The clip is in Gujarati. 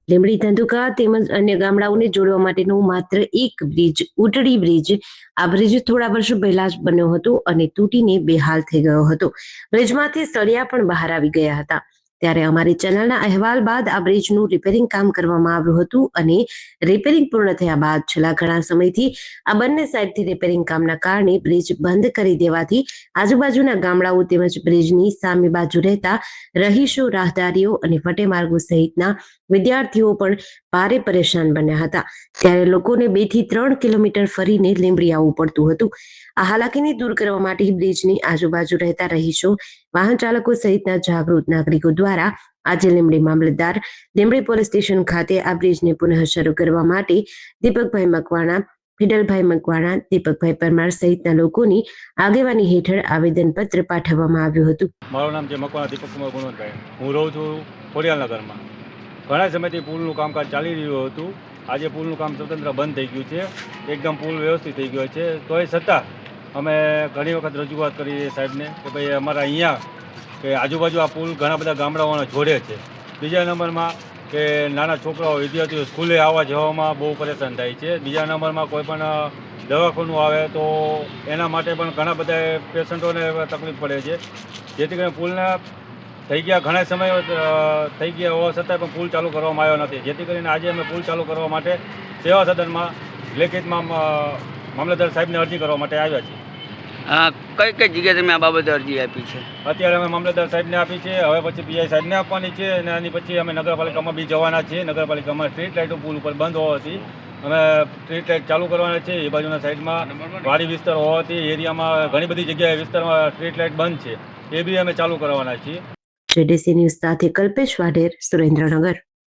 લીંબડી ધંધુકા તેમજ અન્ય ગામડાઓને જોડવા માટેનું માત્ર એક બ્રિજ ઉટડી બ્રિજ આ બ્રિજ થોડા વર્ષો પહેલા જ બન્યો હતો અને તૂટીને બેહાલ થઈ ગયો હતો. બ્રિજમાંથી સળિયા પણ બહાર આવી ગયા હતા. ત્યારે અમારી ચેનલના અહેવાલ બાદ આ બ્રિજનું રિપેરિંગ કામ કરવામાં આવ્યું હતું અને રિપેરિંગ પૂર્ણ થયા બાદ છેલ્લા ઘણા સમયથી આ બંને સાઈડથી રિપેરિંગ કામના કારણે બ્રિજ બંધ કરી દેવાથી આજુબાજુના ગામડાઓ તેમજ બ્રિજની સામે બાજુ રહેતા રહીશો, રાહદારીઓ અને ફટેમાર્ગો સહિતના વિદ્યાર્થીઓ પણ ભારે પરેશાન બન્યા હતા. ત્યારે લોકોને 2 થી 3 કિલોમીટર ફરીને લીંબડી આવવું પડતું હતું. આ હાલાકીને દૂર કરવા માટે બ્રિજની આજુબાજુ રહેતા રહીશો, વાહન ચાલકો સહિતના જાગૃત નાગરિકો દ્વારા આજે લીંબડી મામલતદાર, લીંબડી પોલીસ સ્ટેશન ખાતે આ બ્રિજને પુનઃ શરૂ કરવા માટે દીપકભાઈ મકવાણા, ફિડલભાઈ મકવાણા, દીપકભાઈ પરમાર સહિતના લોકોની આગેવાની હેઠળ આવેદનપત્ર પાઠવવામાં આવ્યું હતું. મારું નામ છે મકવાણા દીપકકુમાર ગુણવંતભાઈ. હું રહું છું ખોડિયાલનગરમાં. ઘણા સમયથી પુલનું કામકાજ ચાલી રહ્યું હતું. આજે પુલનું કામ સ્વતંત્ર બંધ થઈ ગયું છે. એકદમ પુલ વ્યવસ્થિત થઈ ગયો છે. તોય છતાં અમે ઘણી વખત રજૂઆત કરી સાહેબને કે ભાઈ અમારા અહીંયા કે આજુબાજુ આ પુલ ઘણા બધા ગામડાઓને જોડે છે. બીજા નંબરમાં કે નાના છોકરાઓ, વિદ્યાર્થીઓ સ્કૂલે આવવા જવામાં બહુ પરેશાન થાય છે. બીજા નંબરમાં કોઈ પણ દવાખાનું આવે તો એના માટે પણ ઘણા બધા પેશન્ટોને તકલીફ પડે છે. જેથી કરીને પુલના થઈ ગયા ઘણા સમય થઈ ગયા હોવા છતાં પણ પુલ ચાલુ કરવામાં આવ્યો નથી. જેથી કરીને આજે અમે પુલ ચાલુ કરવા માટે સેવા સદનમાં લેખિતમાં મામલતદાર સાહેબને અરજી કરવા માટે આવ્યા છીએ. કઈ કઈ જગ્યાએ તમે આ બાબતે અરજી આપી છે? અત્યારે અમે મામલતદાર સાહેબને આપી છે. હવે પછી પીઆઈ સાહેબને આપવાની છે અને આની પછી અમે નગરપાલિકામાં બી જવાના છીએ. નગરપાલિકામાં સ્ટ્રીટ લાઇટો પુલ ઉપર બંધ હોવાથી અમે સ્ટ્રીટ લાઇટ ચાલુ કરવાના છે. એ બાજુના સાઈડમાં વાડી વિસ્તાર હોવાથી એરિયામાં ઘણી બધી જગ્યાએ વિસ્તારમાં સ્ટ્રીટ લાઇટ બંધ છે. એ બી અમે ચાલુ કરવાના છીએ. જેડીસી ન્યૂઝ સાથે કલ્પેશ વાઢેર, સુરેન્દ્રનગર.